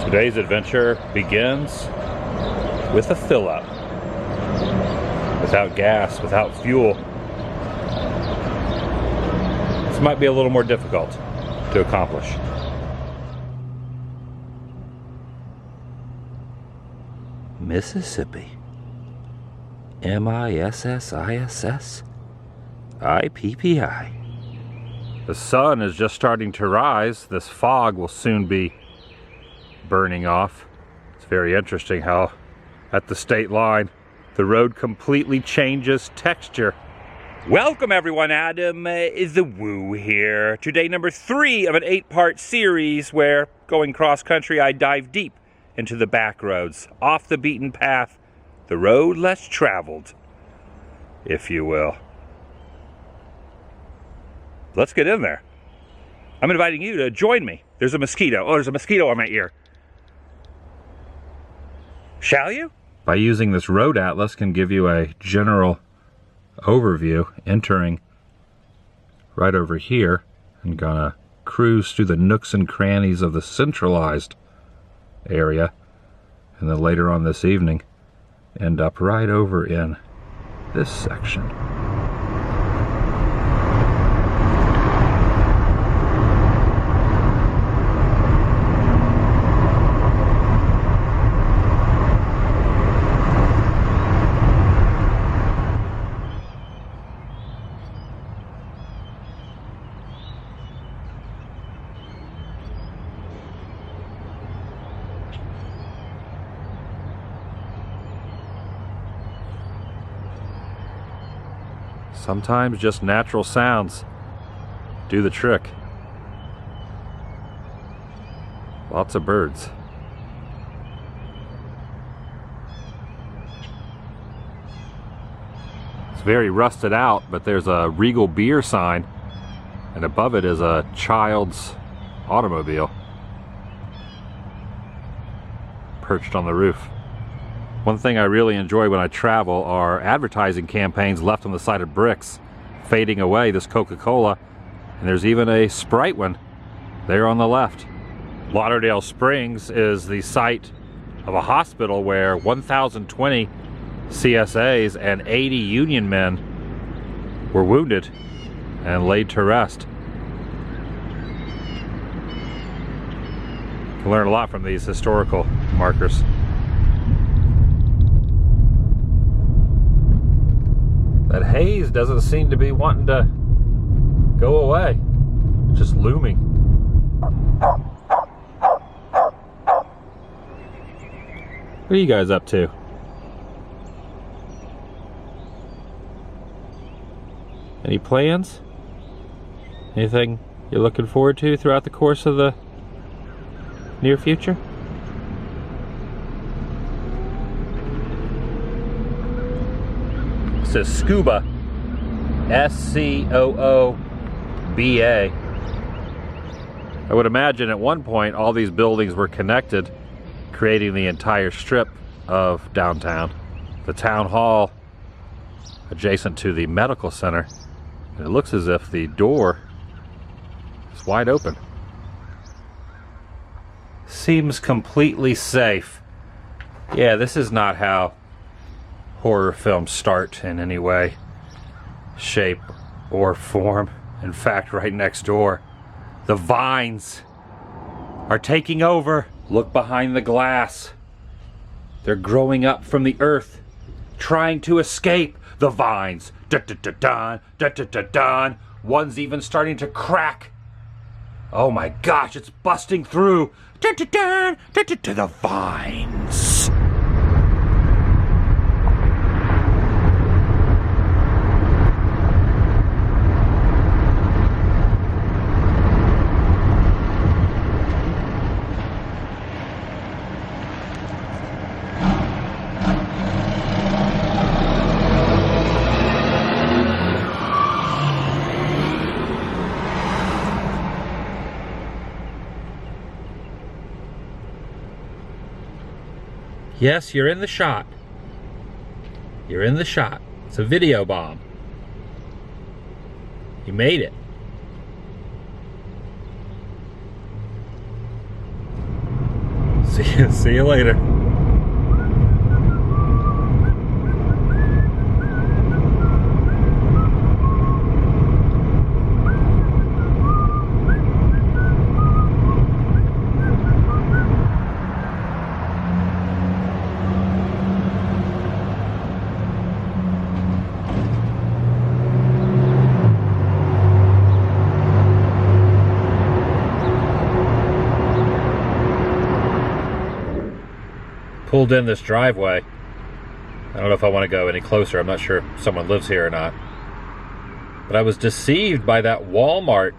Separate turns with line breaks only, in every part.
Today's adventure begins with a fill-up. Without gas, without fuel. This might be a little more difficult to accomplish. Mississippi. M-I-S-S-I-S-S-I-P-P-I. The sun is just starting to rise. This fog will soon be burning off. It's very interesting how at the state line the road completely changes texture. Welcome everyone, Adam TheDailyWoo here. Today number 3 of an 8-part series where, going cross-country, I dive deep into the back roads, off the beaten path, the road less traveled, if you will. Let's get in there. I'm inviting you to join me. There's a mosquito. Oh, there's a mosquito on my ear. Shall you? By using this road atlas can give you a general overview, entering right over here and gonna cruise through the nooks and crannies of the centralized area, and then later on this evening end up right over in this section. Sometimes just natural sounds do the trick. Lots of birds. It's very rusted out, but there's a Regal beer sign, and above it is a child's automobile perched on the roof. One thing I really enjoy when I travel are advertising campaigns left on the side of bricks, fading away. This Coca-Cola, and there's even a Sprite one there on the left. Lauderdale Springs is the site of a hospital where 1,020 CSAs and 80 Union men were wounded and laid to rest. You can learn a lot from these historical markers. That haze doesn't seem to be wanting to go away. It's just looming. What are you guys up to? Any plans? Anything you're looking forward to throughout the course of the near future? It says scuba, S-C-O-O-B-A. I would imagine at one point all these buildings were connected, creating the entire strip of downtown. The town hall adjacent to the medical center, and it looks as if the door is wide open. Seems completely safe. Yeah, this is not how horror films start in any way, shape, or form. In fact, right next door, the vines are taking over. Look behind the glass. They're growing up from the earth, trying to escape the vines. Dun-dun-dun-dun, dun-dun-dun-dun. One's even starting to crack. Oh my gosh, it's busting through. Dun-dun-dun, dun-dun, to the vines. Yes, you're in the shot. You're in the shot. It's a video bomb. You made it. See you later. Pulled in this driveway. I don't know if I want to go any closer. I'm not sure if someone lives here or not. But I was deceived by that Walmart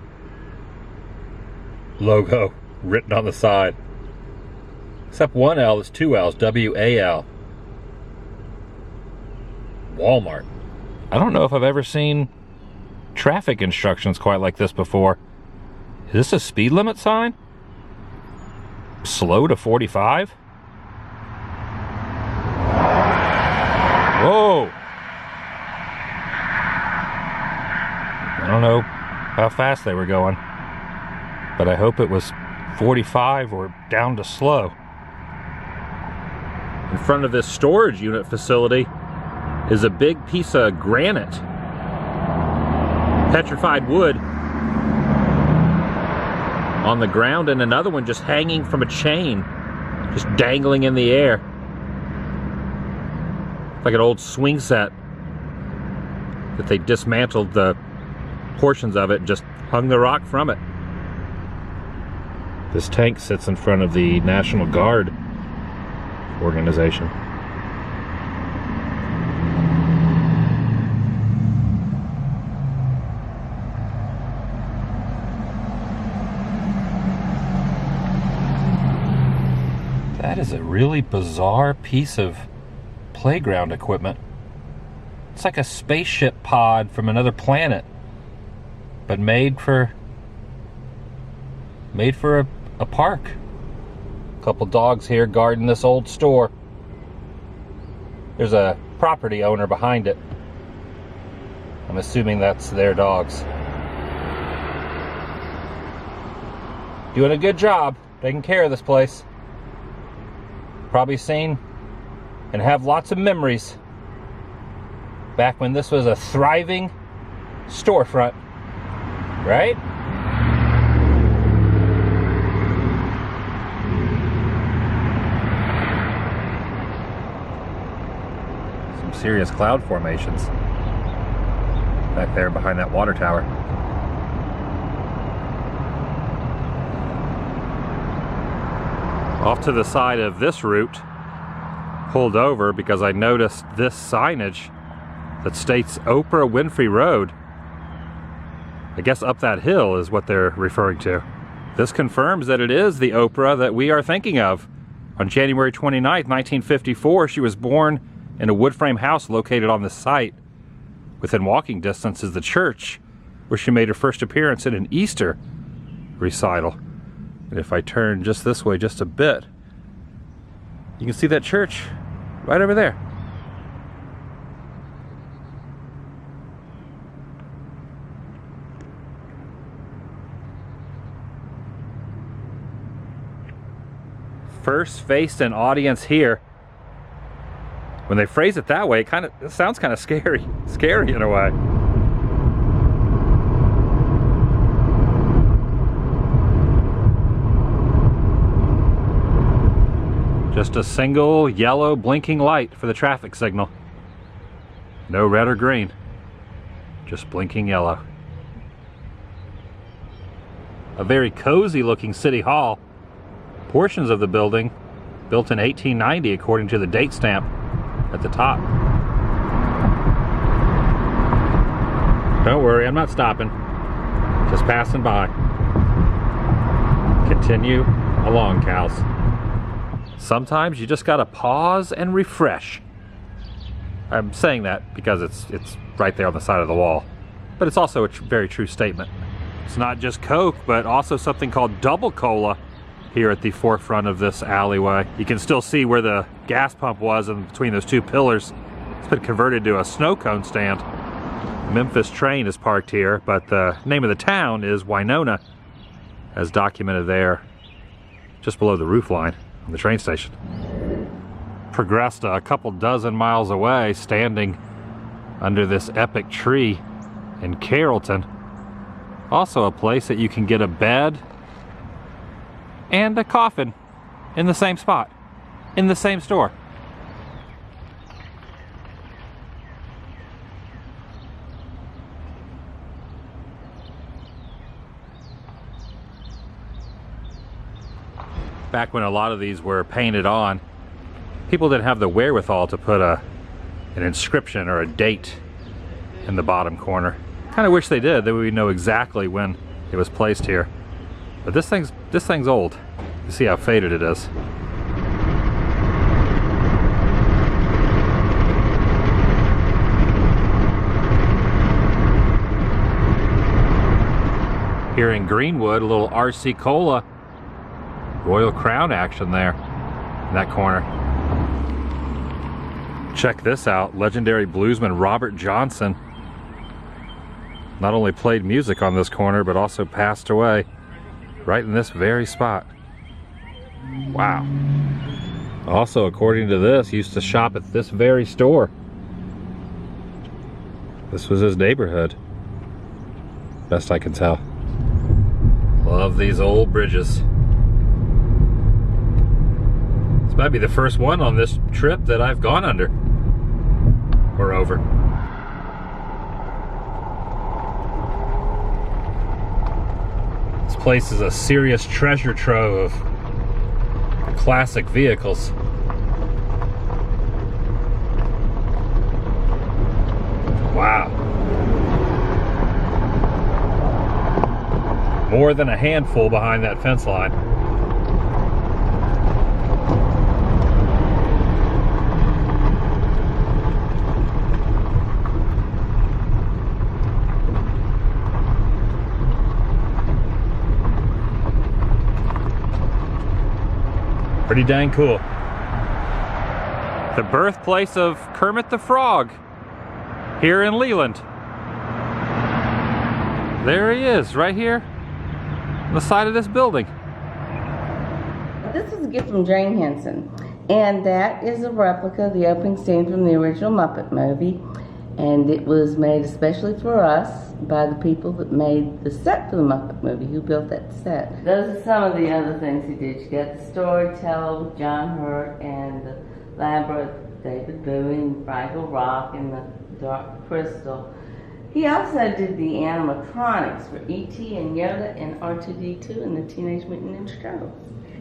logo written on the side. Except one L is two L's, W-A-L. Walmart. I don't know if I've ever seen traffic instructions quite like this before. Is this a speed limit sign? Slow to 45? Whoa! I don't know how fast they were going, but I hope it was 45 or down to slow. In front of this storage unit facility is a big piece of granite, petrified wood, on the ground, and another one just hanging from a chain, just dangling in the air. Like an old swing set that they dismantled the portions of it and just hung the rock from it. This tank sits in front of the National Guard organization. That is a really bizarre piece of playground equipment. It's like a spaceship pod from another planet, but made for a park. A couple dogs here guarding this old store. There's a property owner behind it. I'm assuming that's their dogs. Doing a good job taking care of this place. Probably seen and have lots of memories back when this was a thriving storefront, right? Some serious cloud formations back there behind that water tower. Off to the side of this route, pulled over because I noticed this signage that states Oprah Winfrey Road. I guess up that hill is what they're referring to. This confirms that it is the Oprah that we are thinking of. On January 29th, 1954, she was born in a wood frame house located on the site. Within walking distance is the church where she made her first appearance in an Easter recital. And if I turn just this way just a bit, you can see that church right over there. First faced an audience here. When they phrase it that way, it sounds kind of scary in a way. Just a single yellow blinking light for the traffic signal. No red or green, just blinking yellow. A very cozy looking city hall. Portions of the building built in 1890 according to the date stamp at the top. Don't worry, I'm not stopping. Just passing by. Continue along, cows. Sometimes you just gotta pause and refresh. I'm saying that because it's right there on the side of the wall. But it's also a very true statement. It's not just Coke, but also something called double cola here at the forefront of this alleyway. You can still see where the gas pump was in between those two pillars. It's been converted to a snow cone stand. The Memphis train is parked here, but the name of the town is Winona, as documented there, just below the roof line. on the train station. Progressed a couple dozen miles away, standing under this epic tree in Carrollton. Also a place that you can get a bed and a coffin in the same spot, in the same store. Back when a lot of these were painted on, people didn't have the wherewithal to put an inscription or a date in the bottom corner. Kind of wish they did, that we know exactly when it was placed here. But this thing's old. You see how faded it is. Here in Greenwood, a little RC Cola Royal Crown action there in that corner. Check this out. Legendary bluesman Robert Johnson not only played music on this corner, but also passed away right in this very spot. Wow. Also, according to this, used to shop at this very store. This was his neighborhood, best I can tell. Love these old bridges. This might be the first one on this trip that I've gone under or over. This place is a serious treasure trove of classic vehicles. Wow. More than a handful behind that fence line. Pretty dang cool. The birthplace of Kermit the Frog here in Leland. There he is, right here on the side of this building.
This is a gift from Jane Henson, and that is a replica of the opening scene from the original Muppet movie, and it was made especially for us by the people that made the set for the Muppet movie, who built that set. Those are some of the other things he did. You got the Storyteller with John Hurt, and the Labyrinth, David Bowie, and Fraggle Rock, and the Dark Crystal. He also did the animatronics for E.T. and Yoda and R2-D2 and the Teenage Mutant Ninja Turtles.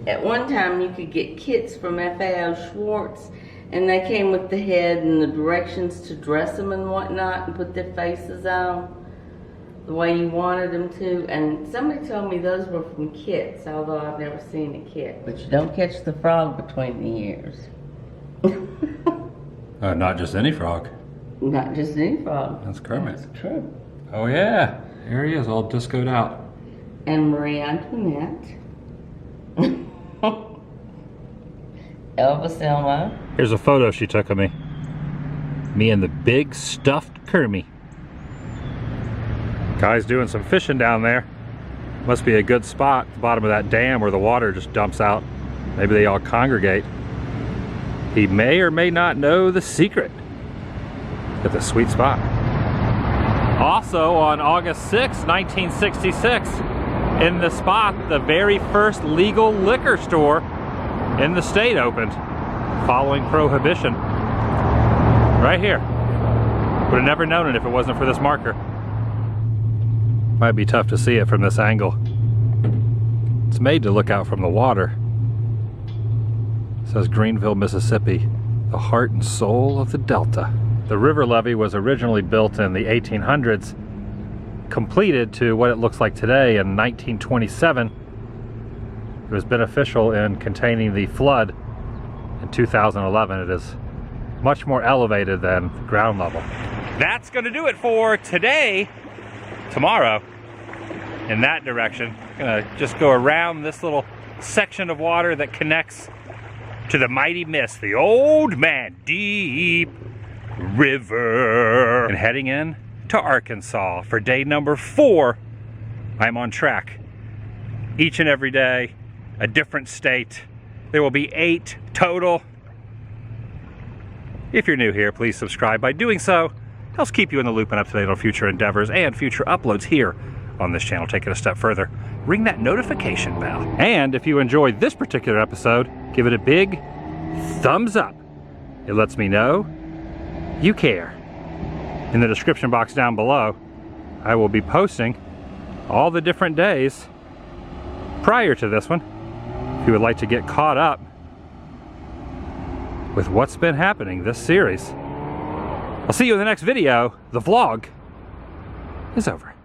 At one time you could get kits from FAO Schwartz, and they came with the head and the directions to dress them and whatnot and put their faces on the way you wanted them to. And somebody told me those were from kits, although I've never seen a kit. But you don't catch the frog between the ears.
Not just any frog.
Not just any frog.
That's Kermit.
That's true.
Oh yeah, here he is, all discoed out.
And Marie Antoinette. Elvis Elmo.
Here's a photo she took of me. Me and the big stuffed Kermit. Guy's doing some fishing down there. Must be a good spot at the bottom of that dam where the water just dumps out. Maybe they all congregate. He may or may not know the secret. At the sweet spot. Also on August 6, 1966, in the spot, the very first legal liquor store in the state opened, following Prohibition. Right here. Would have never known it if it wasn't for this marker. Might be tough to see it from this angle. It's made to look out from the water. It says Greenville, Mississippi, the heart and soul of the Delta. The river levee was originally built in the 1800s, completed to what it looks like today in 1927. It was beneficial in containing the flood in 2011. It is much more elevated than ground level. That's going to do it for today. Tomorrow, in that direction, I'm going to just go around this little section of water that connects to the mighty mist, the Old Man Deep River, and heading in to Arkansas for day number 4. I'm on track each and every day, a different state, There will be 8 total. If you're new here, please subscribe. By doing so, helps keep you in the loop and up to date on future endeavors and future uploads here on this channel. Take it a step further, ring that notification bell. And if you enjoyed this particular episode, give it a big thumbs up. It lets me know you care. In the description box down below, I will be posting all the different days prior to this one. If you would like to get caught up with what's been happening this series. I'll see you in the next video. The vlog is over.